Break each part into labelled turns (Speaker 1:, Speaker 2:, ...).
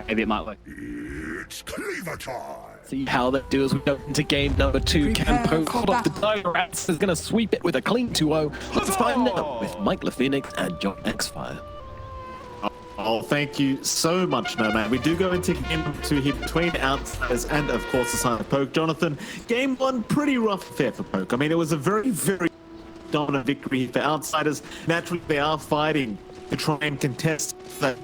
Speaker 1: maybe it might work.
Speaker 2: It's cleaver time.
Speaker 1: See how they do as we go into game number 2. Can Poke hold off the Tyrants? Is going to sweep it with a clean 2-0. Let's find out with Mike LaPhoenix and John Xfire.
Speaker 3: Oh, thank you so much, Nomad. We do go into game 2 here between Outsiders and, of course, the side of Poke. Jonathan, game 1, pretty rough affair for Poke. I mean, it was a very, very dominant victory for Outsiders. Naturally, they are fighting to try and contest that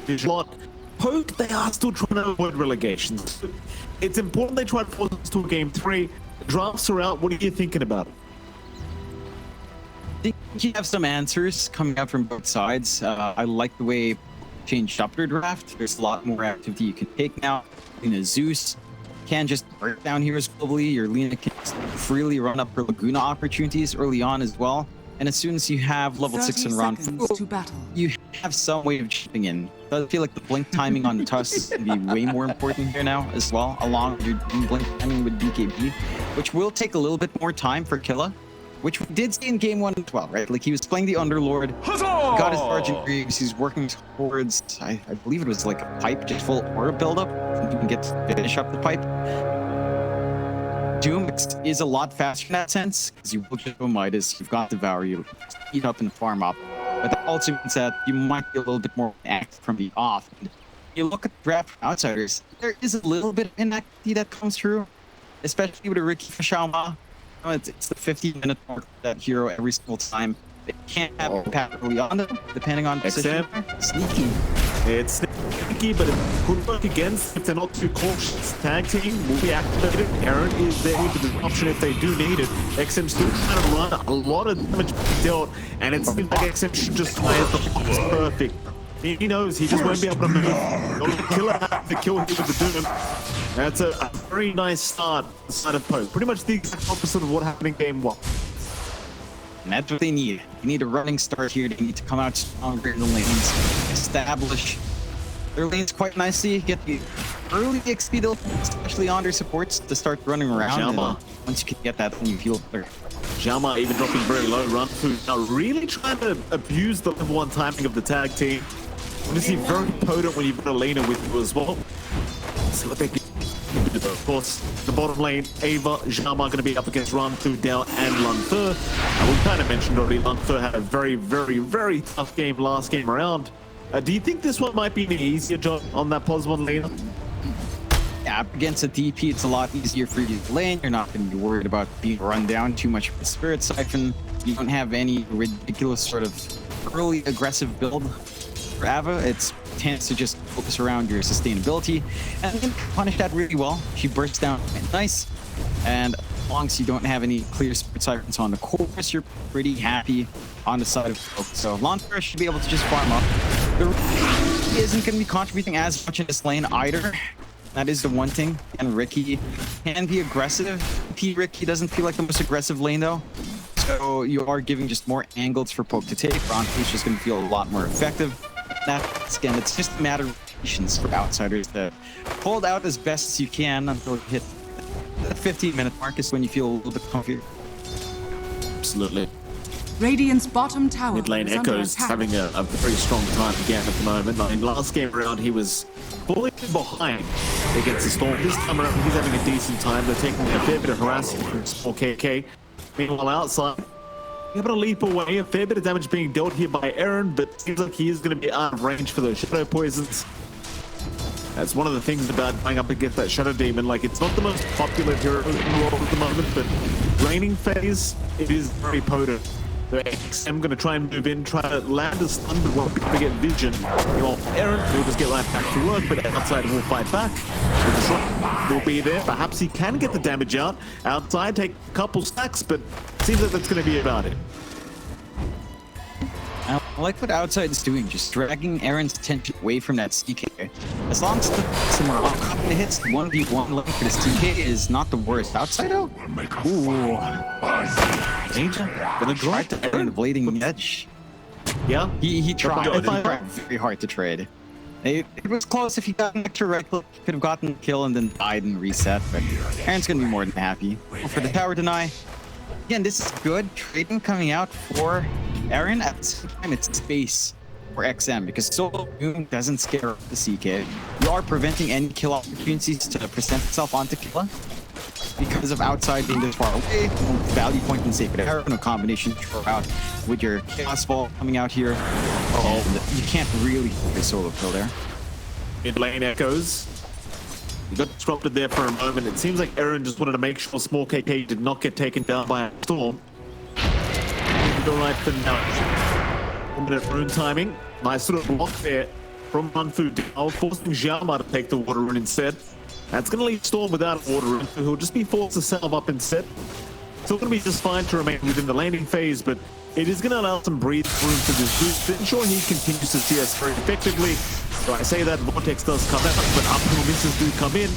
Speaker 3: division lot. Poke, they are still trying to avoid relegations. It's important they try to force us to a game 3. Drafts are out. What are you thinking about it?
Speaker 4: I think you have some answers coming out from both sides. I like the way changed up their draft. There's a lot more activity you can take now. Zeus can just break down heroes globally. Your Lina can freely run up for Laguna opportunities early on as well. And as soon as you have level 6 and RanFuDao, you have some way of chipping in. So I feel like the blink timing on the Tusk is going to be way more important here now as well, along with your blink timing with BKB, which will take a little bit more time for Killa, which we did see in game 1 as well, right? Like, he was playing the Underlord, got his Sergeant Greaves, he's working towards, I believe it was like a pipe, just full aura buildup, and you can get to finish up the pipe. Doom is a lot faster in that sense, because you will just go Midas, you've got Devour, you eat up and farm up. But that also means that you might be a little bit more active from the off. And you look at the draft from Outsiders, there is a little bit of inactivity that comes through, especially with a Ricky for Xiaoma. It's the 15-minute mark for that hero every single time. They can't have impact early on them, depending on position. Sneaky.
Speaker 3: It's sneaky, but it could work against if they're not too cautious. Tag team will be activated. Eren is there with the option if they do need it. XM still trying to run a lot of damage dealt, and it seems like XM should just play as the box perfect. He knows he just won't be able to move. Killa has to kill him with the Doom. That's a very nice start on the side of Poke. Pretty much the exact opposite of what happened in game 1.
Speaker 4: And that's what they need. They need a running start here. They need to come out stronger in the lanes, establish their lanes quite nicely, get the early XP build, especially on their supports, to start running around.
Speaker 3: Xiaoma.
Speaker 4: Once you can get that, then you feel better.
Speaker 3: Xiaoma even dropping very low. RanFuDao really trying to abuse the level 1 timing of the tag team. Obviously very potent when you've got a laner with you as well. See what they can do. Of course, the bottom lane, Ava, Xiaoma going to be up against RanFuDao and Lanfur. We kind of mentioned already, Lanfur had a very, very, very tough game last game around. Do you think this one might be an easier job on that pos 1 laner?
Speaker 4: Yeah, against a DP, it's a lot easier for you to lane. You're not going to be worried about being run down too much with the Spirit Siphon. You don't have any ridiculous sort of early aggressive build for Ava. It tends to just focus around your sustainability, and you can punish that really well. She bursts down nice, and as long as you don't have any clear Spirit Siphons on the course, you're pretty happy on the side of Poke. So Lanfur should be able to just farm up. The Ricky isn't going to be contributing as much in this lane either. That is the one thing. And Ricky can be aggressive. Ricky doesn't feel like the most aggressive lane though. So you are giving just more angles for Poke to take. RanFuDao's just going to feel a lot more effective. That's, again, it's just a matter of patience for Outsiders to hold out as best as you can until you hit the 15-minute mark is when you feel a little bit comfier.
Speaker 3: Absolutely.
Speaker 5: Radiant's bottom tower.
Speaker 3: Mid lane EchozZ having a very strong time again at the moment. I mean, last game around he was falling behind against the Storm. This time around he's having a decent time. They're taking a fair bit of harassment from small KK. Meanwhile outside, able to leap away. A fair bit of damage being dealt here by Eren, but seems like he is going to be out of range for those shadow poisons. That's one of the things about going up against that Shadow Demon. Like, it's not the most popular hero in the world at the moment, but raining phase, it is very potent. The XM going to try and move in, try to land a stun, but won't be able to get vision. Well, Eren will just get right back to work, but outside will fight back. The shot will be there. Perhaps he can get the damage out. Outside, take a couple stacks, but seems like that's going to be about it.
Speaker 4: I like what Outside is doing, just dragging Eren's attention away from that CK. As long as some rock hits, 1v1 lane for this TK is not the worst. Outside out? Ooh.
Speaker 3: Danger. Gonna
Speaker 4: try to Eren the Blading Edge.
Speaker 3: Yeah?
Speaker 4: He tried very hard to trade. It was close. If he got an extra right click, he could have gotten a kill and then died and reset, but Eren's gonna be more than happy. For the tower deny, again, this is good trading coming out for Eren. At the same time, it's space. for XM because solo Doom doesn't scare the CK. You are preventing any kill opportunities to present itself onto Killa because of outside being this far away. No value point in Sacred Arrow, no combination throw out with your Chaos Ball coming out here. And you can't really get a solo kill there.
Speaker 3: Mid lane echoes. He got disrupted there for a moment. It seems like Eren just wanted to make sure small KK did not get taken down by a storm. Go right for now. 1 minute rune timing. Nice sort of block there from RanFuDao, forcing Xiaoma to take the water rune instead. That's going to leave Storm without a water rune, so he'll just be forced to set him up instead. Still going to be just fine to remain within the laning phase, but it is going to allow some breathing room for this Zeus to ensure he continues to CS very effectively. So I say that Vortex does come out, but uphill misses do come in.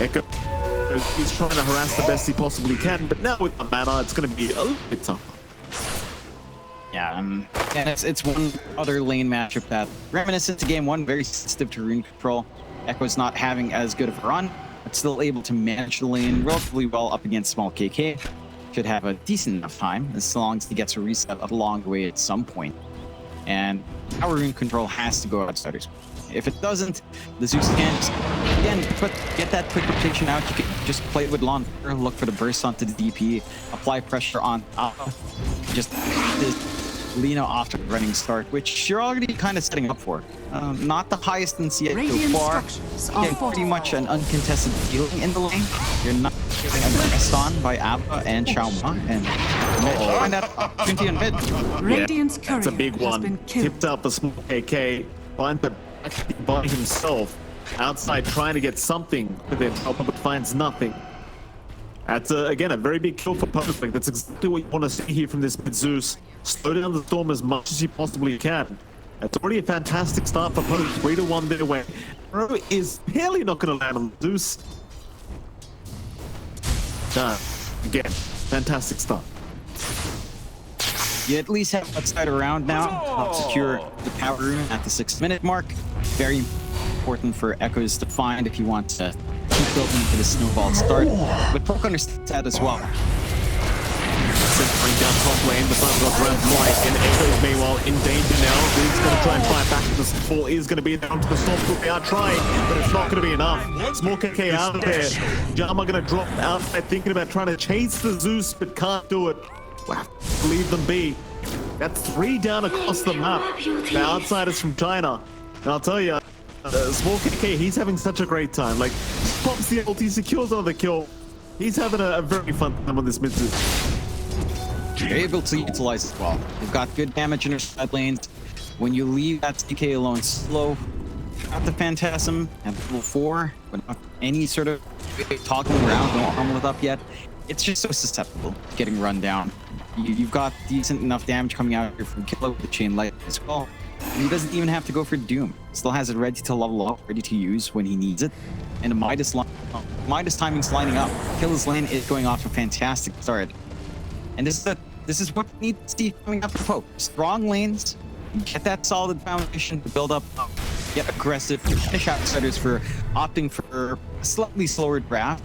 Speaker 3: Echo is trying to harass the best he possibly can, but now with the mana, it's going to be a little bit tougher.
Speaker 4: Yeah, and it's one other lane matchup that reminiscent to game 1, very sensitive to rune control. Echo's not having as good of a run, but still able to manage the lane relatively well up against small KK. Should have a decent enough time as long as he gets a reset along the way at some point. And our rune control has to go outsiders. If it doesn't, the Zeus can't. Again, get that quick rotation out. You can just play with Lawn, look for the burst onto the DP, apply pressure on just Lina off to the running start, which you're already kind of setting up for. Not the highest in CS so far. Again, pretty much an uncontested healing in the lane. You're not getting aggressed on by A.K.A. and Xiaoma, and find that opportunity in mid.
Speaker 5: Radiant's courier
Speaker 3: That's a big
Speaker 5: has
Speaker 3: one.
Speaker 5: been killed.
Speaker 3: Tipped up a small AK, finds the by himself outside trying to get something with their top, but finds nothing. That's again a very big kill for Perfect. That's exactly what you want to see here from this mid Zeus. Slow down the storm as much as you possibly can. That's already a fantastic start for Perfect. 3-1 their way. Arrow is barely not going to land on Zeus. Again, fantastic start.
Speaker 4: You at least have that side around now. Help secure the power room at the 6-minute mark. Very important for Echoes to find if you want to keep building into the snowball start. But Poke understands that as well.
Speaker 3: Centering down top lane, the sun got dragged right, and Echoes meanwhile in danger now. He's going to try and fight back. The ball is going to be down to the storm. They are trying, but it's not going to be enough. Small KK out there. Xiaoma going to drop out there thinking about trying to chase the Zeus, but can't do it. Wow, leave them be. That's 3 down across the map. The outsiders from China. And I'll tell you, small KK, he's having such a great time. Like, pops the ult, he secures another kill. He's having a very fun time on this mid Zeus.
Speaker 4: You're able to utilize as well. You've got good damage in your side lanes. When you leave that CK alone slow, got the Phantasm at level 4, but not any sort of toggling around, no armlet up yet. It's just so susceptible to getting run down. You've got decent enough damage coming out here from Killa with the Chain Light as well. And he doesn't even have to go for Doom. Still has it ready to level up, ready to use when he needs it. And the Midas timing's lining up. Killa's lane is going off a fantastic start. And this is what we need to see coming up for Poke. Strong lanes, get that solid foundation to build up, get aggressive, finish outsiders for opting for a slightly slower draft.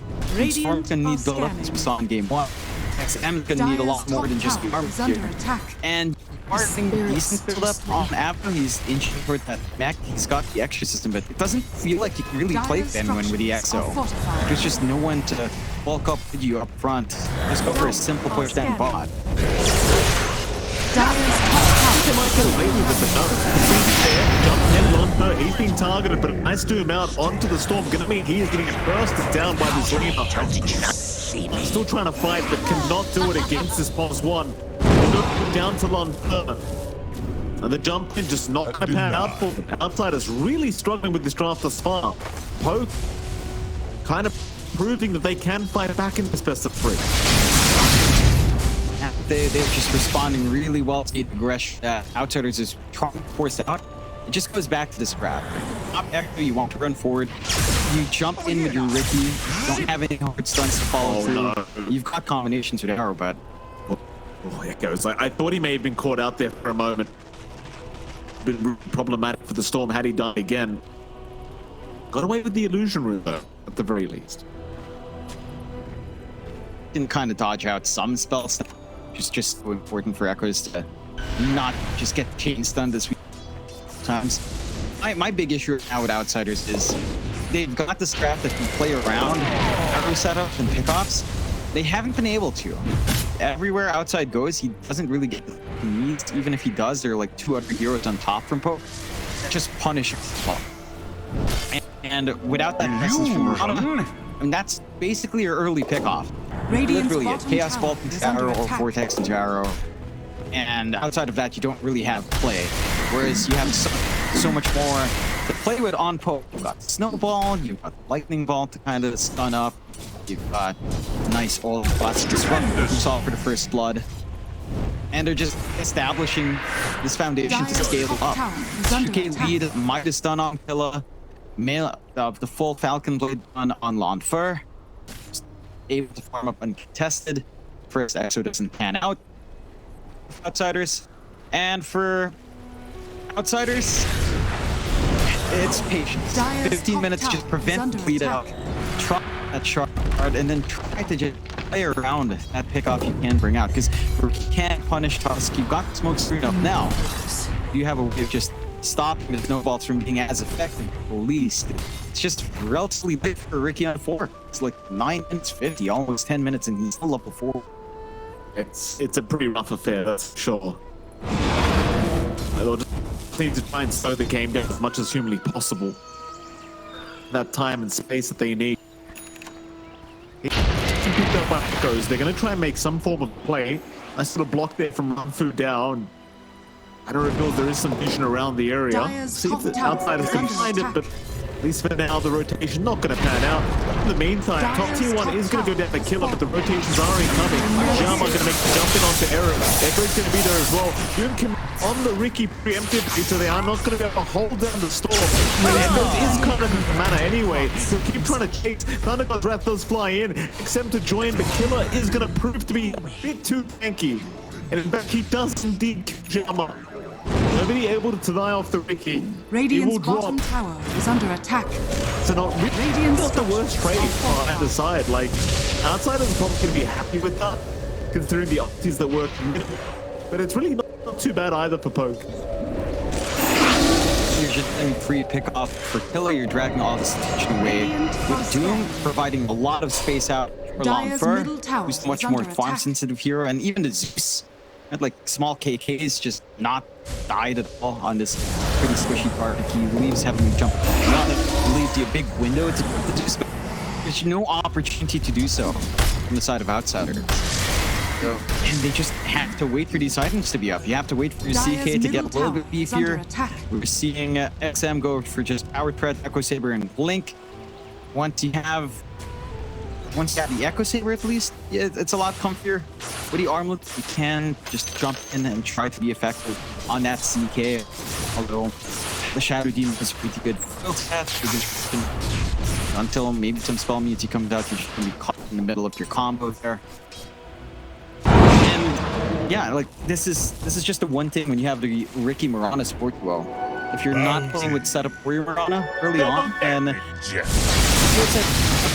Speaker 4: Storm's gonna need build up as we saw in game 1. XM is gonna need a lot more than just the armor here. And Martin, decent build up on A.K.A. He's inching toward that mech. He's got the extra system, but it doesn't feel like he can really play anyone with the EXO. There's just no one to bulk up with you up front. Just go for a simple push down bot.
Speaker 3: He's being targeted, but a nice doom out onto the storm. Gonna mean he is getting bursted down by this Lina. Still trying to fight, but cannot do it against this boss one. Down to Lonfer. And the jump in just not going to pan out for them. Outsiders really struggling with this draft thus far. Poke kind of proving that they can fight back in this best of 3.
Speaker 4: They're just responding really well to the aggression that Outsiders is trying to force out. It just goes back to this grab. After you want to run forward, you jump in with your Ricky, you don't have any hard stunts to follow through. No. You've got combinations with Arrow, but...
Speaker 3: Oh, it goes. I thought he may have been caught out there for a moment. Been problematic for the Storm had he died again. Got away with the illusion room, though, at the very least.
Speaker 4: Can kind of dodge out some spells. It's just so important for Echoes to not just get chain stunned as we times. My big issue now with Outsiders is they've got the strat that can play around arrow setups and pickoffs. They haven't been able to. Everywhere Outside goes, he doesn't really get the he needs. Even if he does, there are like 2 other heroes on top from Poke. Just punish him. And without that message from Mirana, and that's basically your early pickoff.
Speaker 5: Radiant's
Speaker 4: Literally a
Speaker 5: bottom
Speaker 4: Chaos
Speaker 5: tower
Speaker 4: Vault into
Speaker 5: is under
Speaker 4: Arrow or
Speaker 5: attack.
Speaker 4: Vortex into Arrow. And outside of that, you don't really have play. Whereas you have so much more to play with on Poke. You've got Snowball, you've got Lightning Vault to kind of stun up. You've got nice old spots to disrupt you saw for the first blood. And they're just establishing this foundation to
Speaker 5: Dire's
Speaker 4: scale
Speaker 5: top
Speaker 4: up.
Speaker 5: tower is under
Speaker 4: 2K
Speaker 5: attack.
Speaker 4: lead, Midas stun on Killa, the full Falcon Blade stun on Lanfur. Able to farm up uncontested. First Exo doesn't pan out. Outsiders. And for Outsiders, it's patience.
Speaker 5: Dire's
Speaker 4: 15
Speaker 5: top
Speaker 4: minutes,
Speaker 5: tower
Speaker 4: just
Speaker 5: is
Speaker 4: prevent
Speaker 5: under
Speaker 4: bleed
Speaker 5: attack.
Speaker 4: out. Try that shard, and then try to just play around that pickoff you can bring out. Because you can't punish Tusk. You've got the smoke screen up now. You have a way of just stopping the snowballs from being as effective, at least. It's just relatively late for Ricky on 4. It's like 9 minutes 50, almost 10 minutes, and he's still level 4.
Speaker 3: It's a pretty rough affair, that's for sure. They'll just need to try and slow the game down as much as humanly possible. That time and space that they need. They're going to try and make some form of play. Nice little block there from RanFuDao. And I don't reveal there is some vision around the area.
Speaker 5: Dire's
Speaker 3: See if
Speaker 5: top
Speaker 3: the
Speaker 5: tower
Speaker 3: outsiders
Speaker 5: is
Speaker 3: can
Speaker 5: under
Speaker 3: find it,
Speaker 5: attack.
Speaker 3: but at least for now the rotation not going to pan out. In the meantime, top
Speaker 5: Dire's
Speaker 3: tier 1
Speaker 5: top
Speaker 3: is going to go down
Speaker 5: tower
Speaker 3: to Killa,
Speaker 5: is
Speaker 3: but the rotations are incoming. Xiaoma going to make the jump in onto Eren. Echo's going to be there as well. Yun can on the Ricky preemptively, so they are not going to be able to hold down the storm. But Echo is kind of in mana anyway. He'll keep trying to chase. Thundergod's Wrath does fly in, except to join, but Killa is going to prove to be a bit too tanky. And in fact, he does indeed kill Xiaoma. Nobody able to die off the Ricky. He
Speaker 5: Radiant's
Speaker 3: will drop.
Speaker 5: bottom tower is under attack.
Speaker 3: So not
Speaker 5: Radiant's
Speaker 3: not the
Speaker 5: structures
Speaker 3: worst trade
Speaker 5: are
Speaker 3: on either side. Like, Outsiders are probably going to be happy with that, considering the opties that work. But it's really not too bad either for Poke.
Speaker 4: You're just getting free pick off for Killer. You're dragging all this attention away. With Doom providing a lot of space out for
Speaker 5: Dire's
Speaker 4: Lanfur,
Speaker 5: middle tower
Speaker 4: who's
Speaker 5: is
Speaker 4: a much
Speaker 5: under
Speaker 4: more farm
Speaker 5: attack.
Speaker 4: sensitive hero, and even the Zeus had like small KKs just not died at all on this pretty squishy part. He leaves having to jump around it, leaves you a big window to put the Zeus, but there's no opportunity to do so from the side of Outsiders. So, and they just have to wait for these items to be up. You have to wait for your
Speaker 5: Dire's
Speaker 4: CK to get a
Speaker 5: middle
Speaker 4: little bit
Speaker 5: tower is under
Speaker 4: beefier.
Speaker 5: attack.
Speaker 4: We're seeing XM go for just Power Threat, Echo Saber, and Blink. Once you have the Echo Saber at least, yeah, it's a lot comfier. With the Armlet, you can just jump in and try to be effective on that CK. Although the Shadow Demon is pretty good until maybe some spell immunity comes out, you're just gonna be caught in the middle of your combo there. And yeah, like this is just the one thing when you have the Ricky Mirana support duo. If you're not playing with setup Warrior Mirana early on, and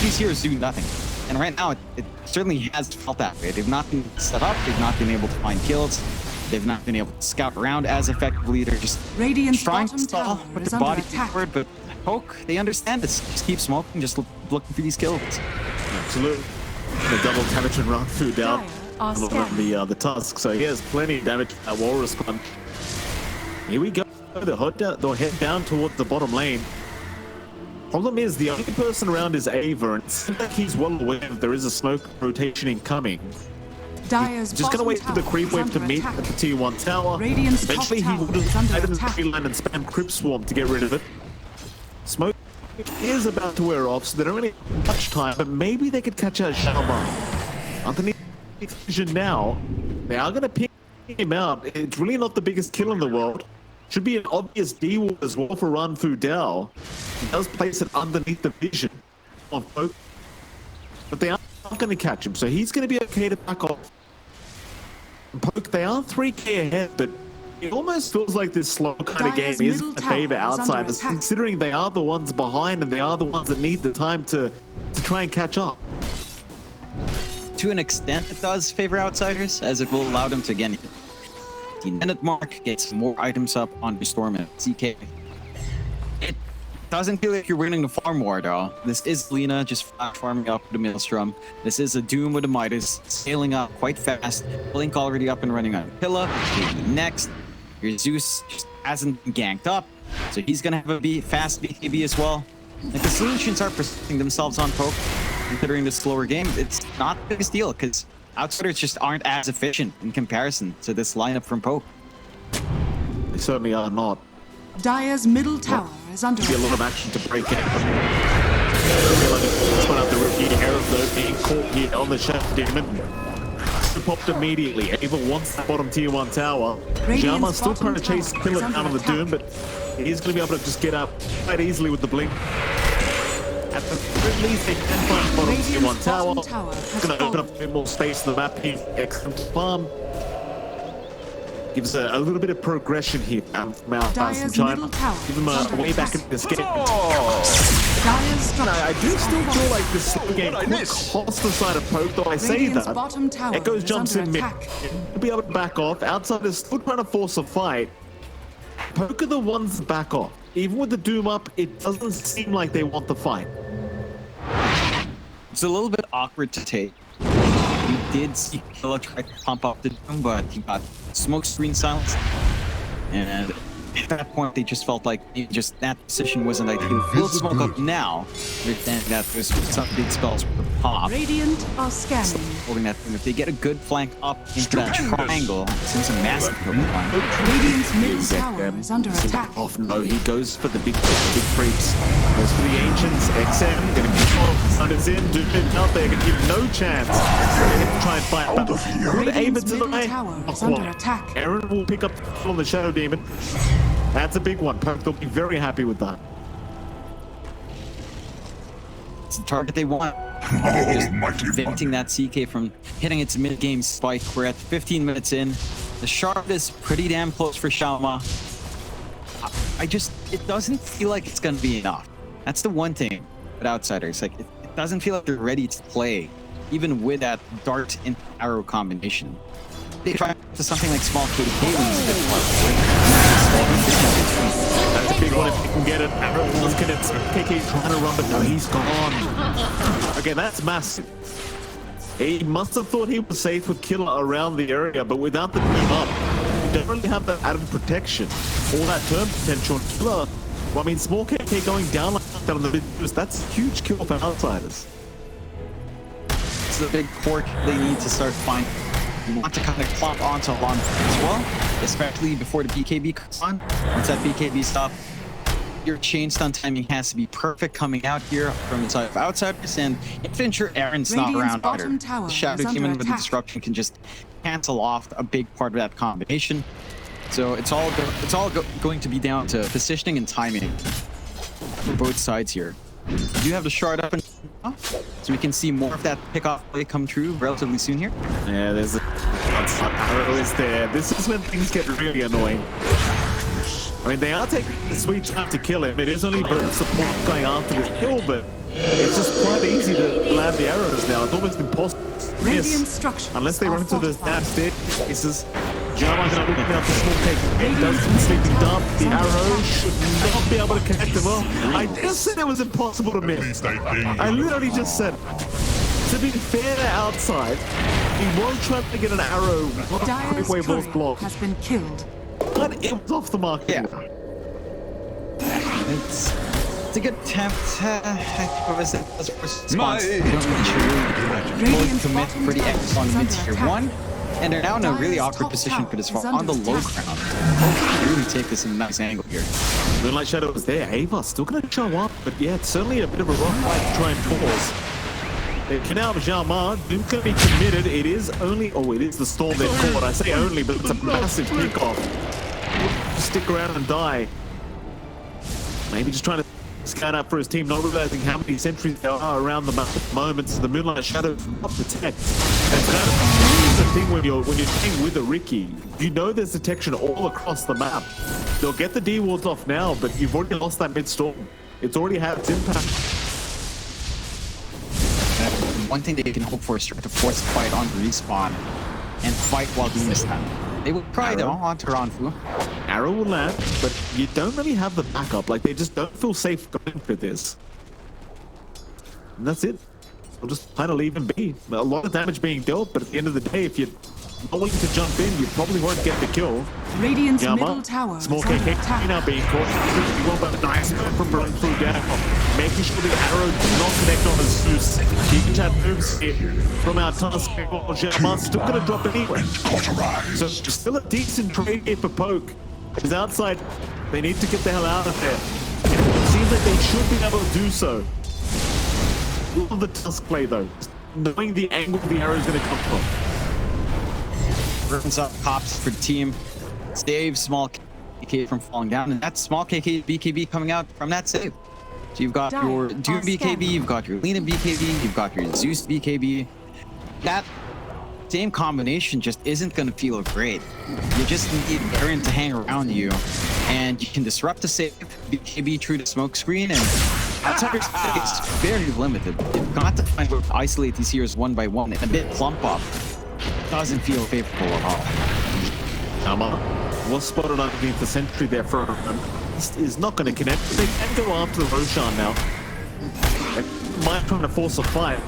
Speaker 4: these heroes do nothing. And right now, it certainly has felt that way. They've not been set up, they've not been able to find kills, they've not been able to scout around as effectively. They're just
Speaker 5: Radiant's
Speaker 4: trying to
Speaker 5: bottom
Speaker 4: stall,
Speaker 5: tower
Speaker 4: put
Speaker 5: is
Speaker 4: the
Speaker 5: under
Speaker 4: body
Speaker 5: attack.
Speaker 4: forward, but Poke, they understand this. Just keep smoking, just looking for these kills.
Speaker 3: Absolutely. The double damage and RanFuDao
Speaker 5: Dire are
Speaker 3: on the Tusk, so he has plenty of damage at Walrus Punch. Here we go. They'll head down towards the bottom lane. Problem is, the only person around is Ava, and it seems like he's well aware that there is a smoke rotation incoming.
Speaker 5: Dire's
Speaker 3: Just gonna
Speaker 5: bottom
Speaker 3: wait for the
Speaker 5: tower
Speaker 3: creep
Speaker 5: is
Speaker 3: wave to
Speaker 5: under
Speaker 3: meet
Speaker 5: attack.
Speaker 3: at the tier 1 tower.
Speaker 5: Radiant's
Speaker 3: Eventually
Speaker 5: top
Speaker 3: he
Speaker 5: tower
Speaker 3: will
Speaker 5: is
Speaker 3: just
Speaker 5: under
Speaker 3: hide in the
Speaker 5: attack.
Speaker 3: tree line and spam Crypt Swarm to get rid of it. Smoke is about to wear off, so they don't really have much time, but maybe they could catch out Xiaoma. Underneath vision now, they are gonna pick him out. It's really not the biggest kill in the world. Should be an obvious D-wall as well for RanFuDao. He does place it underneath the vision of Poke, but they aren't going to catch him, so he's going to be okay to back off. Poke, they are 3k ahead, but it almost feels like this slow kind of game
Speaker 5: Dire's
Speaker 3: is
Speaker 5: middle
Speaker 3: a favor
Speaker 5: tower is under
Speaker 3: outsiders,
Speaker 5: attack.
Speaker 3: considering they are the ones behind and they are the ones that need the time to try and catch up.
Speaker 4: To an extent, it does favor Outsiders, as it will allow them to, again, 15-minute mark, get some more items up on Storm and CK. It doesn't feel like you're winning the farm war though. This is Lina just farming up the Maelstrom. This is a Doom with a Midas, scaling up quite fast. Blink already up and running on Killa. Next, your Zeus just hasn't been ganked up, so he's gonna have a fast BKB as well. Like the solutions are presenting themselves on Poke, considering the slower game. It's not a big deal because outsiders just aren't as efficient in comparison to this lineup from Poke.
Speaker 3: They certainly are not.
Speaker 5: Dire's middle tower is under
Speaker 3: Be a lot of
Speaker 5: attack.
Speaker 3: action to break it. I feel like it's one of the rookie Arrows though being caught here on the Shadow Demon. Popped immediately. Ava wants that bottom tier 1 tower. Xiaoma still trying to chase Killa down on the Doom, but he's going to be able to just get up quite easily with the blink. At the very least, they can find bottom tier 1 tower. It's going to open up a bit more space in the map here. Excellent farm. Gives a little bit of progression here from China. Give them a way back into this game. I do still feel like this slow game could cost the side of Poke, though I say that. Echoes jumps in mid. He'll be able to back off. Outsiders still trying to force a fight. Poke are the ones that back off. Even with the Doom up, it doesn't seem like they want the fight.
Speaker 4: It's a little bit awkward to take. We did see Killa try to pump up the Doom, but he got smoke screen silenced. And at that point, they just felt like that position wasn't ideal. We'll smoke up now. Then that there's some big spells for pop.
Speaker 5: Radiant are scanning.
Speaker 4: Holding that thing. If they get a good flank up into that triangle, it seems a massive Pokemon.
Speaker 5: Radiant's middle tower is under attack.
Speaker 3: Oh no, he goes for the big creeps. Goes for the Ancients. XM gonna be Sun is in. Doom out there. Gonna give no chance. They're gonna try and fight back. Good aim into the eye. Eren will pick up on the Shadow Demon. That's a big one. Poke, they'll be very happy with that.
Speaker 4: It's the target they want. Just preventing that CK from hitting its mid-game spike. We're at 15 minutes in. The shard is pretty damn close for Xiaoma. It doesn't feel like it's gonna be enough. That's the one thing with outsiders. Like, it doesn't feel like they're ready to play, even with that dart and arrow combination. They try to something like small KDK when it's a bit
Speaker 3: That's a big one if you can get it. Arrow was gonna KK trying to run, but no, he's gone. Okay, that's massive. He must have thought he was safe with Killa around the area, but without the beam up, you don't really have that added protection or that turn potential on Killa. Well, I mean, small KK going down like that on the mid boost, that's a huge kill for outsiders.
Speaker 4: It's the big quirk they need to start finding. You want to kind of clop onto Alon as well, especially before the BKB comes on. Once that BKB stops, your chain stun timing has to be perfect coming out here from the side of outsiders, and if ensure Eren's not around either. The Shadow Demon with the disruption can just cancel off a big part of that combination. So it's all going to be down to positioning and timing for both sides here. You do have the shard up and so we can see more of that pickoff play come true relatively soon here.
Speaker 3: Yeah, there's a arrow is there. This is when things get really annoying. I mean, they are taking the sweet time to kill him. It is only both support going after the kill, but it's just quite easy to land the arrows now. It's almost impossible to miss unless they run into the damn staircases. Xiaoma gonna look out the small cake. It doesn't sleeping dump. The arrow should not be able to connect them well. I just said it was impossible to miss. I literally just said, to be fair to outside, he was trying to get an arrow.
Speaker 5: Dire's
Speaker 3: Block
Speaker 5: has been killed.
Speaker 3: But it was off the mark.
Speaker 4: Yeah. It's a good attempt. What was it? That's response. You don't really commit pretty X on mid tier 1. And they're now in a really awkward position for this far on the low ground. Really take this in a nice angle here.
Speaker 3: Moonlight Shadow was there. Ava still going to show up, but yeah, it's certainly a bit of a rough fight to try and pause. They can out Xiaoma. Doom's going to be committed. It is only... Oh, it is the storm they've caught. I say only, but it's a massive kickoff. Stick around and die. Maybe just trying to scan out for his team, not realizing how many sentries there are around the map at the moment. So the Moonlight Shadow not protect. That's the thing when you're playing with a Riki. You know there's detection all across the map. They'll get the D wards off now, but you've already lost that mid-storm. It's already had its impact.
Speaker 4: One thing they can hope for is to force the fight on respawn and fight while doing this time. They will try though onto RanFu.
Speaker 3: Arrow will land, but you don't really have the backup. Like, they just don't feel safe going for this. And that's it. They'll just kind of leave him be. A lot of damage being dealt, but at the end of the day, if you're not willing to jump in, you probably won't get the kill.
Speaker 5: Radiant's
Speaker 3: Xiaoma,
Speaker 5: middle tower
Speaker 3: small
Speaker 5: is under
Speaker 3: KK
Speaker 5: attack.
Speaker 3: now being caught. Well, but nice from RanFuDao, making sure the arrow does not connect on his Zeus. Huge chat moves from our task. Xiaoma still going to drop anyway. So still a decent trade here for Poke. He's outside. They need to get the hell out of there. It seems like they should be able to do so. Love the task play though, knowing the angle the arrow is going to come from.
Speaker 4: Runs up cops for the team. Saves small KK from falling down, and that's small KK BKB coming out from that save. So you've got your Doom BKB, you've got your Lina BKB, you've got your Zeus BKB. That same combination just isn't going to feel great. You just need Eren to hang around you, and you can disrupt the save, BKB through the smoke screen, and outsider's is very limited. You've got to find where to isolate these heroes one by one, and a bit plump up doesn't feel favorable at all.
Speaker 3: Xiaoma was spotted underneath the sentry there for a moment. This is not going to connect. They can go after the Roshan now. They might try to force a fight.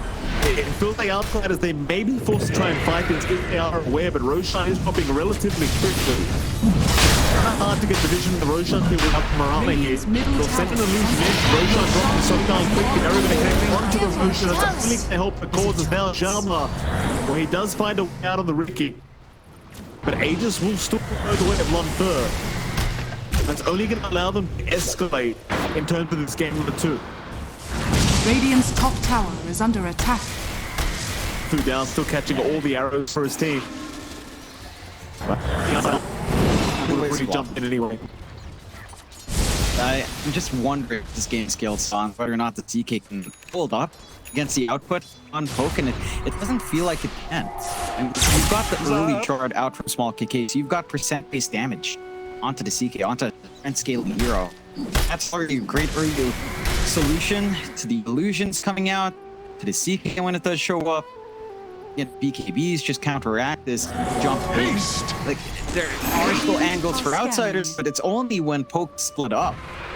Speaker 3: It feels like outsiders, they may be forced to try and fight this if they are aware, but Roshan is dropping relatively quickly. Hard to get the vision of the Roshan here without Marana here. They'll send an illusion in. Roshan dropping so down quickly. They're going to connect onto the Roshan. It's only to help the causes now. Xiaoma, well, he does find a way out on the Ricky. But Aegis will still go the way of Lanfur. That's only going to allow them to escalate in terms of this game number 2.
Speaker 5: Radiant's top tower is under attack.
Speaker 3: RanFuDao still catching all the arrows for his team. But he'll already jumped in anyway.
Speaker 4: I'm just wondering if this game scales on whether or not the CK can hold up against the output on Poke, and it doesn't feel like it can. And you've got the early chart out from small KK, so you've got percent-based damage onto the CK, onto a scaling hero. That's already a great early solution to the illusions coming out, to the CK when it does show up. Get BKBs just counteract this jump pace. Like, there are still angles for outsiders, but it's only when Poke split up.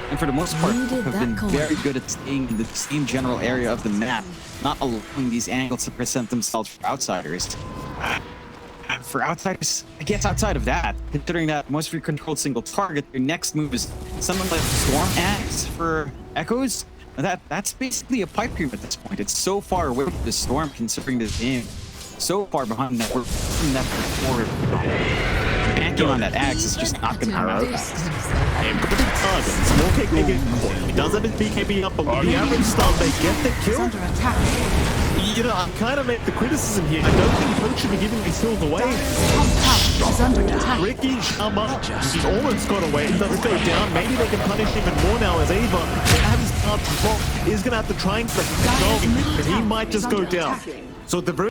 Speaker 4: And for the most part, Poke have been very good at staying in the same general area of the map, not allowing these angles to present themselves for outsiders. For outsiders, I guess outside of that, considering that most of your controlled single target, your next move is something like Storm Axe for Echoes. That's basically a pipe dream at this point. It's so far away from the Storm, considering this game. So far behind that we're forward. Banking on that axe is just not going to hurt.
Speaker 3: He does have his BKB up, but with the average start, they get the
Speaker 5: Is
Speaker 3: kill.
Speaker 5: under attack.
Speaker 3: You know, I'm kind of make the criticism here. I don't think Poke should be giving these kills away.
Speaker 5: Top tower is under attack.
Speaker 3: Ricky, Xiaoma, he's almost got away. He does go down. Maybe they can punish even more now as Ava, they have his start to block, is going to have to try and get the control, but he might just go down. So the very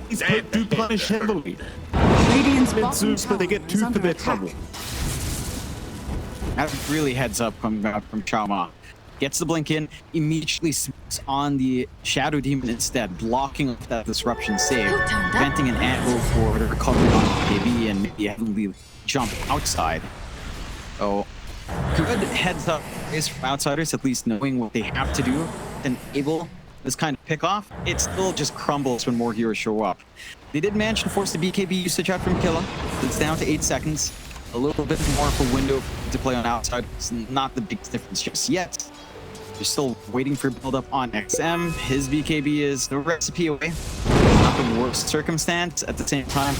Speaker 3: these Poke do punish heavily.
Speaker 5: Radiant's bottom
Speaker 3: Zeus, but they get
Speaker 5: tower is
Speaker 3: 2 for
Speaker 5: under
Speaker 3: their
Speaker 5: attack.
Speaker 3: trouble.
Speaker 4: That really heads up coming out from Xiaoma. Gets the blink in, immediately smokes on the Shadow Demon instead, blocking off that disruption save, preventing an angle for the recovery on KB and maybe heavily jump outside. So, good heads up is from outsiders, at least knowing what they have to do and able this kind of pick off. It still just crumbles when more heroes show up. They did manage to force the BKB usage out from Killa. It's down to 8 seconds. A little bit more of a window to play on outside. It's not the big difference just yet. They're still waiting for build-up on XM. His BKB is the recipe away. Not the worst circumstance. At the same time,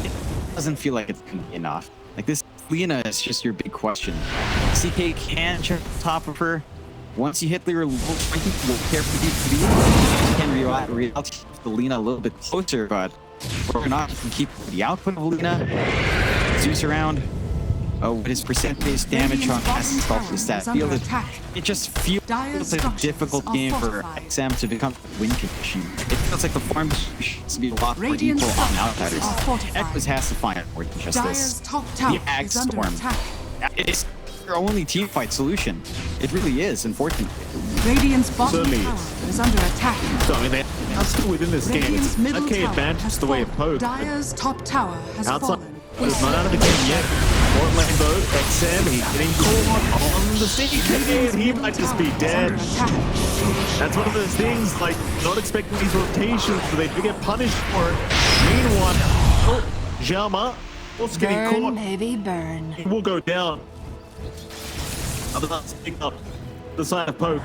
Speaker 4: it doesn't feel like it's going to be enough. Like, this Lina is just your big question. CK can check the top of her. Once you hit the level 20, we'll care for BKB. You can reality the Lina a little bit closer, but whether or not you can keep the output of Lina, Zeus around. With his percent-based damage on Assassin's Creed the stat field, it just feels like a difficult game for XM to become a win condition. It feels like the farm should be a lot more equal on outsiders. EchozZ has to find more than just this. The Ag Storm. It's their only teamfight solution. It really is, unfortunately.
Speaker 5: Radiant's bottom
Speaker 3: Certainly
Speaker 5: tower is under attack.
Speaker 3: So, I mean, they're still within this game. It's
Speaker 5: Radiant's middle
Speaker 3: okay
Speaker 5: tower
Speaker 3: advantage
Speaker 5: has
Speaker 3: the way of
Speaker 5: fallen.
Speaker 3: Poke.
Speaker 5: Dyer's top tower has
Speaker 3: Outside,
Speaker 5: fallen.
Speaker 3: He's not out of the game yet. Bot lane though, XM, he's getting caught on the CKD and he might just be dead. That's one of those things, like, not expecting these rotations, but they do get punished for it. Meanwhile, Xiaoma also getting caught.
Speaker 5: Baby, burn.
Speaker 3: He will go down. Other than picking up the side of Poke.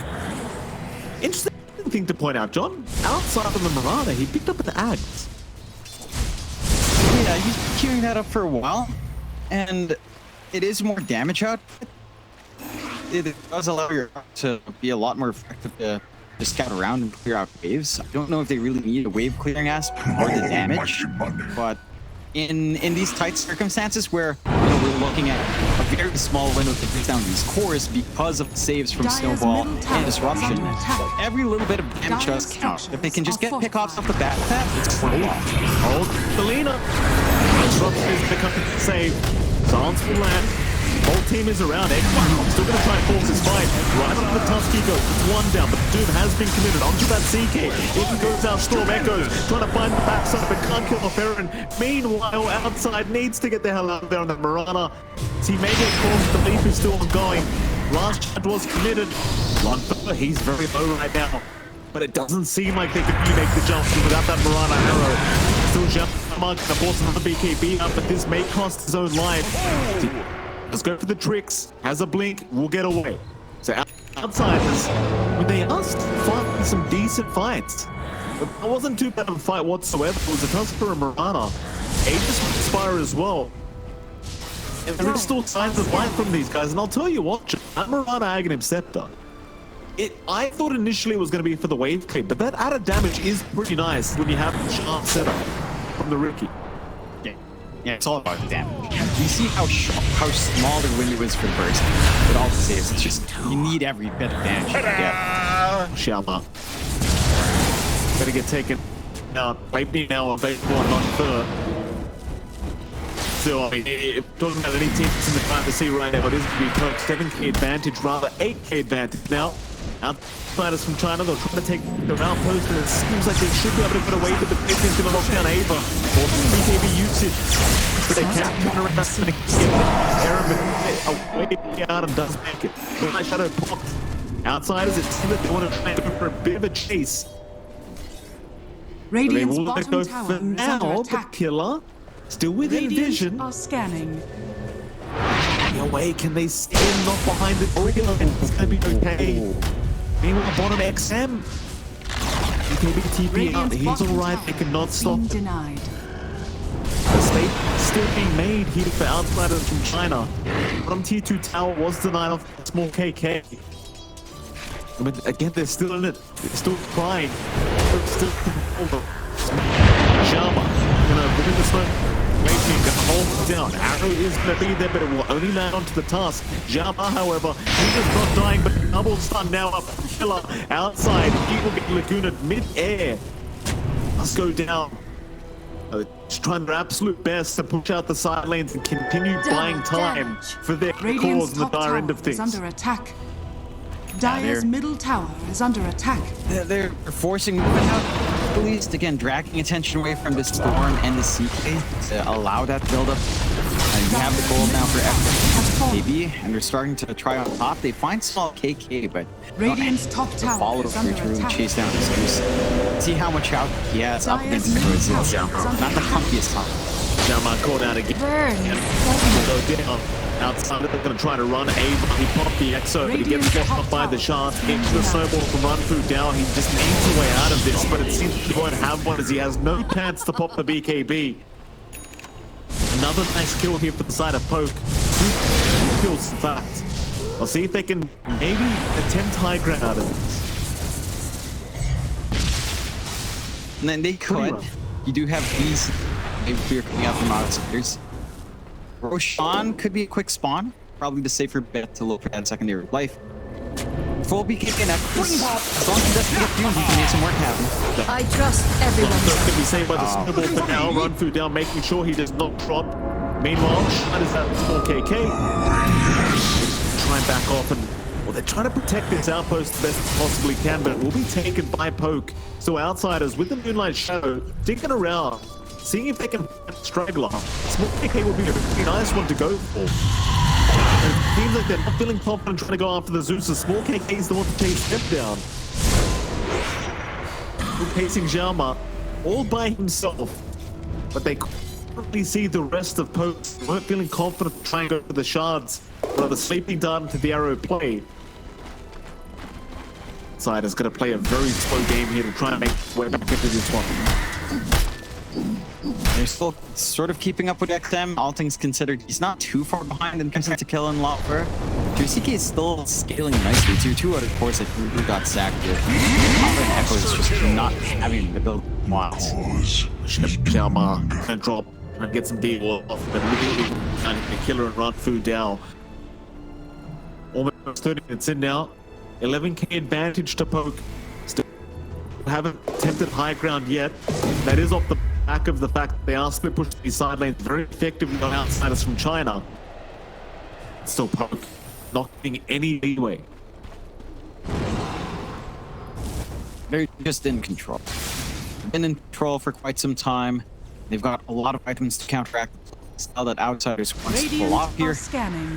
Speaker 3: Interesting thing to point out, John. Outside of the Mirana, he picked up an axe.
Speaker 4: Yeah, he's been queuing that up for a while, and it is more damage output. It does allow your to be a lot more effective to scout around and clear out waves. I don't know if they really need a wave clearing aspect or the damage, but in these tight circumstances where we're looking at a very small window to break down these cores because of saves from Snowball and Disruption, every little bit of damage does count. If they can just get pickoffs off the bat with that, it's great.
Speaker 3: Hold Selena. Disruption is becoming safe. Silence will land. Whole team is around. Eggman still going to try and force his fight. Right on the Tusky goes. It's one down, but Doom has been committed onto that CK. Even goes out Storm Echoes, trying to find the backside, but can't kill off Eren. Meanwhile, outside needs to get the hell out of there on the Mirana. He may get caught, the leap is still ongoing. Last shot was committed. He's very low right now. But it doesn't seem like they could make the jump without that Mirana arrow. Still Xiaoma gonna force another BKB up, but this may cost his own life. Let's go for the tricks. Has a blink, we'll get away. So outsiders, when they asked fighting some decent fights. But it wasn't too bad of a fight whatsoever. It was a Tusker and Mirana. Aegis Spire as well. And there is still signs of life from these guys. And I'll tell you what, that Mirana Aghanim Scepter, I thought initially it was going to be for the wave clear, but that added damage is pretty nice when you have the sharp setup from the rookie.
Speaker 4: Yeah, it's all about the damage. You see how small the window is for the burst. With all the saves, it's just, you need every bit of damage you can get.
Speaker 3: Xiaoma. Better get taken out. Wiping now on phase 1, not third. So, I mean, talking about any teams in the fight to see right now, it is going to be close. 7k advantage, rather 8k advantage now. Outsiders from China, they're trying to take the round post, and it seems like they should be able to get away with the Pit is going to knock down Ava. Or BKB usage. But they can't turn around and get Eren away out and does make it. Nice shadow popped. Outsiders, it seems that they want to try and go for a bit of a chase.
Speaker 5: Radiant's
Speaker 3: they will let go
Speaker 5: bottom
Speaker 3: for
Speaker 5: tower is
Speaker 3: now,
Speaker 5: under
Speaker 3: but
Speaker 5: attack.
Speaker 3: Killa still within
Speaker 5: Radiant
Speaker 3: vision.
Speaker 5: are scanning.
Speaker 3: Away, can they stand not behind the trigger? It's going to be okay. Meanwhile, bottom XM. BKB TP out. He's alright. They cannot stop
Speaker 5: Being
Speaker 3: it.
Speaker 5: denied.
Speaker 3: Mistake still being made here for outsiders from China. Bottom T2 tower was denied off a small KK. But again, they're still in it. They're still trying. They're still over. Xiaoma gonna look at the smoke. Waiting, gonna hold it down. Arrow is gonna be there, but it will only land onto the task. Xiaoma, however, he is not dying, but double stun now up from Killa outside. He will get Laguna mid-air. Must go down. Just trying their absolute best to push out the side lanes and continue buying time for their
Speaker 5: Radiant's
Speaker 3: cause on the
Speaker 5: top
Speaker 3: dire
Speaker 5: tower
Speaker 3: end of things.
Speaker 5: is under attack. Dire's middle tower is under attack.
Speaker 4: They're forcing movement out, at least, again, dragging attention away from the Storm and the CK to allow that build-up. You have the gold now for FKB, and they're starting to try on top. They find small KK, but
Speaker 5: Radiant's top tower
Speaker 4: follow
Speaker 5: is
Speaker 4: through
Speaker 5: under
Speaker 4: to really
Speaker 5: attack.
Speaker 4: chase down his goose. See how much out he has up
Speaker 5: Dire's
Speaker 4: against
Speaker 5: middle
Speaker 4: Echoes.
Speaker 5: tower
Speaker 4: It's
Speaker 5: is under
Speaker 4: not the
Speaker 5: attack.
Speaker 4: comfiest top.
Speaker 3: Xiaoma caught out again. Go down. Outside, they're going to try to run Ava. He popped the EXO, but he gets
Speaker 5: Radiant's
Speaker 3: blocked
Speaker 5: top
Speaker 3: by the
Speaker 5: tower
Speaker 3: shard.
Speaker 5: is
Speaker 3: Into the
Speaker 5: under
Speaker 3: snowball from RanFuDao. He just needs a way out of this, but it seems he won't have one as he has no chance to pop the BKB. Another nice kill here for the side of Poke. 2 kills, in fact. I'll see if they can maybe attempt high ground out of this.
Speaker 4: And then they could.
Speaker 3: rough.
Speaker 4: You do have these clear coming out from outsiders. Roshan could be a quick spawn. Probably the safer bet to look for that secondary life. Full BKB and Echoes. As long as he doesn't get doomed, he can make some work happen.
Speaker 6: I trust everyone.
Speaker 3: So it's going to be saved by the snowball for now. RanFuDao making sure he does not drop. Meanwhile, Shine is out small KK. Try and back off and... Well, they're trying to protect this outpost the best they possibly can, but it will be taken by Poke. So outsiders with the Moonlight Shadow, digging around. seeing if they can find a straggler. Small A.K.A would be a really nice one to go for. And it seems like they're not feeling confident trying to go after the Zeus. Small A.K.A is the one to chase them down. Pacing Xiaoma all by himself, but they couldn't see the rest of Pokes. They weren't feeling confident to try and go for the shards, rather sleeping down to the arrow play. Side is going to play a very slow game here to try and make way back into this one.
Speaker 4: They're still sort of keeping up with XM, all things considered. He's not too far behind in terms of to kill and Lopper. CK is still scaling nicely. Tier 2 out of course that really got sacked here. Echo is just not having the build wants.
Speaker 3: Xiaoma gonna drop and get some deal off, but really trying to get Killa and RanFuDao. Almost 30 minutes in now. 11k advantage to Poke. Still haven't attempted high ground yet. That is off the back of the fact that they are split pushing these side lanes very effectively on outsiders from China. Still Poke not getting any leeway.
Speaker 4: They're just in control. Been in control for quite some time. They've got a lot of items to counteract the style that outsiders want to pull off here.
Speaker 5: Scanning.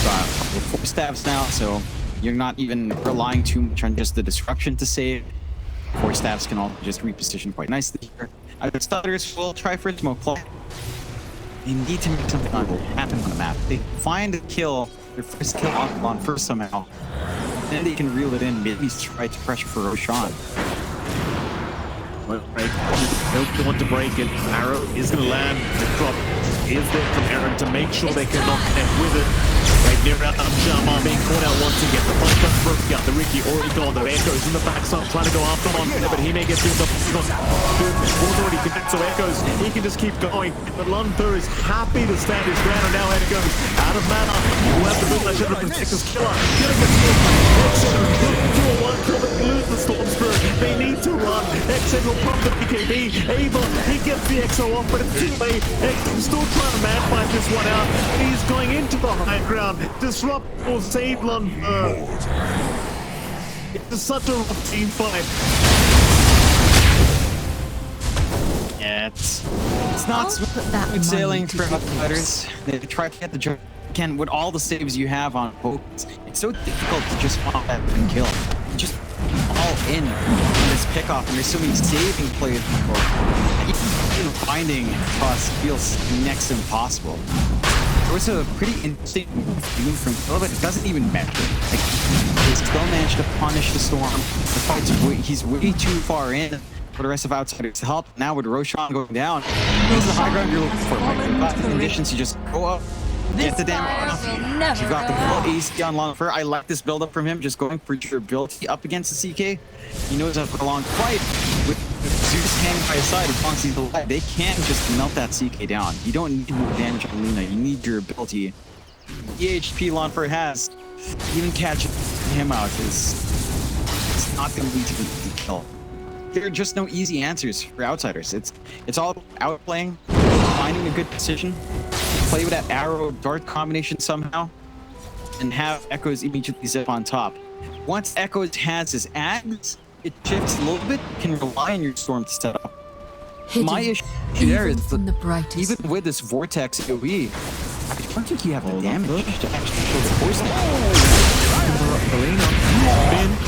Speaker 4: Got 4 stabs now, so you're not even relying too much on just the destruction to save. 4 stabs can all just reposition quite nicely here. Outsiders will try for a smoke play. They need to make something happen on the map. They find a kill, their first kill on first somehow. Then they can reel it in, maybe try to pressure for Roshan.
Speaker 3: They want to break it. Arrow is going to land. The drop is there from Eren to make sure they cannot connect with it. Right near out Xiaoma being caught out once again. The punch does broke out. The Ricky already gone. The Echoes in the backside trying to go after him on there, but he may get through the was already connected, so Echoes, he can just keep going. But Lunfer is happy to stand his ground, and now Echoes out of mana. We'll have to build that shot to protect his Killa. Killa gets killed. Exen will 2-1 kill, but they lose the Storm Spirit. They need to run. Exen will pump the BKB. Ava, he gets the EXO off, but it's too late. Exen's still trying to man fight this one out. He's going into the high ground. Disrupt will save Lunfer. It's such a rough team fight.
Speaker 4: Yeah, it's not smooth sailing for outsiders. They try to get the job again with all the saves you have on Pokes. It's so difficult to just want that and kill. Just all in this pickoff, and there's so many saving plays before. Even finding cross feels next to impossible. It was a pretty interesting move from Killa, but it doesn't even matter. Like, he still managed to punish the Storm. The fight's he's way too far in for the rest of outsiders to help. Now with Roshan going down, here's the high ground you're looking for. Like, in that conditions, you just go up, get the damage off. You've got the full AC on Lunfer. I like this build up from him, just going for durability up against the CK. He knows how to put a long fight with Zeus hanging by his side as long as he's alive. They can't just melt that CK down. You don't need more damage on Luna. You need durability. The HP Lunfer has, even catching him out is not going to lead to an easy kill. There are just no easy answers for outsiders. It's all about outplaying, finding a good position, play with that arrow dart combination somehow, and have Echoes immediately zip on top. Once Echoes has his ads, it shifts a little bit, can rely on your Storm to set up. My issue there is that even with this Vortex AoE, I don't think you have the damage to actually kill the force.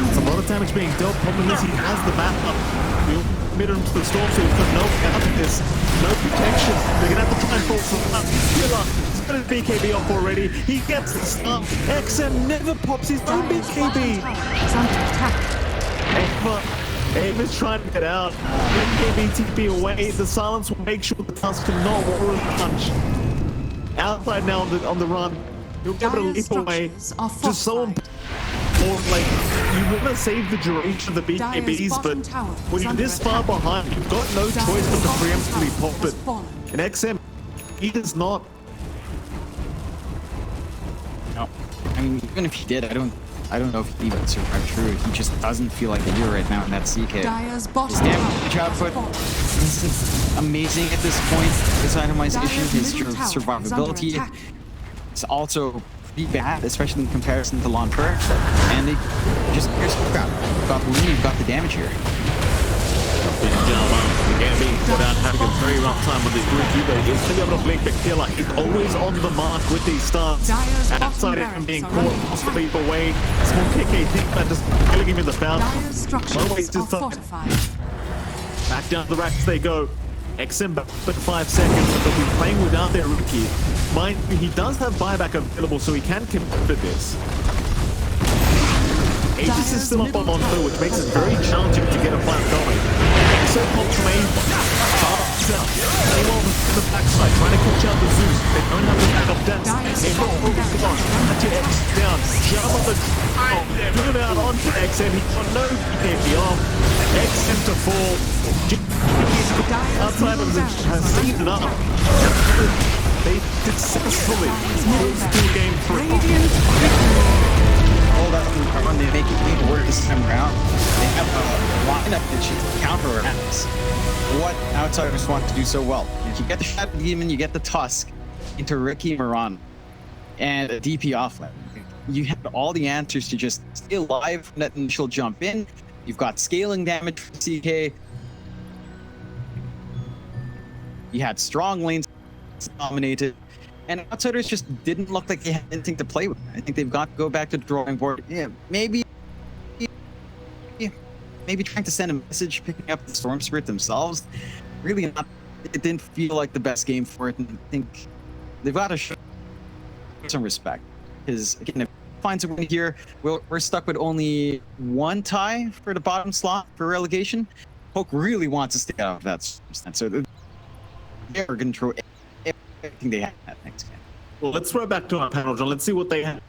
Speaker 3: It's a lot of damage being dealt. Problem is he has the backup. We'll commit him to the Storm, so he's got no out of this. No protection. They're gonna have to try and force him up. Killa has got his BKB off already. He gets the stun. XM never pops his own BKB. Ava's trying to get out. BKB TP away. The silence will make sure the Tusk cannot warrior punch. Outside now on the run. You'll be able to leap away. Just so important. Like, you want to save the duration of the BKBs, but when you're this far behind, you've got no choice but to preemptively pop it. And XM, he does not.
Speaker 4: No, I mean, even if he did, I don't know if he even survived through. He just doesn't feel like a hero right now in that CK. His damage output is amazing at this point. His itemization, his survivability is also pretty bad, especially in comparison to Lunfer. And they just, here's the crap. You've got the lead, you've got the damage here.
Speaker 3: in Xiaoma. Again, being put out, having a very rough time with this rookie, but he's still able to blink the Killa. He's always on the mark with these starts. Outside of him being caught, possibly away. Small KK think that just killing him in the bounce.
Speaker 5: Dire's structures are fortified.
Speaker 3: Back down the racks they go. XM back for 5 seconds, but they'll be playing without their rookie. Mind you, he does have buyback available, so he can commit to this. Aegis is still up on foot, which makes it very challenging to get a fight going. So pops from aim. They will on the backside, trying to catch out the Zeus. They don't have the backup dance. They don't focus on. That's your X down. Xiaoma the doing it out onto XM. He got no PKP off. XM to fall. Outside of the has seen it up. They successfully moved through game 3.
Speaker 4: Hold up and they make it even worse this time around. They have a lineup that should counteract what outsiders want to do so well. If you get the Shadow Demon, you get the Tusk into Ricky Moran and a DP offline. You have all the answers to just stay alive from that initial jump in. You've got scaling damage from CK. You had strong lanes dominated. And outsiders just didn't look like they had anything to play with. I think they've got to go back to the drawing board. Yeah, maybe trying to send a message, picking up the Storm Spirit themselves. Really not. It didn't feel like the best game for it, and I think they've got to show some respect. Because again, if it finds a win here, we're stuck with only one tie for the bottom slot for relegation. Poke really wants to stay out of that, so they're going to throw everything they have at next game.
Speaker 3: Well, let's throw back to our panel, John. Let's see what they have.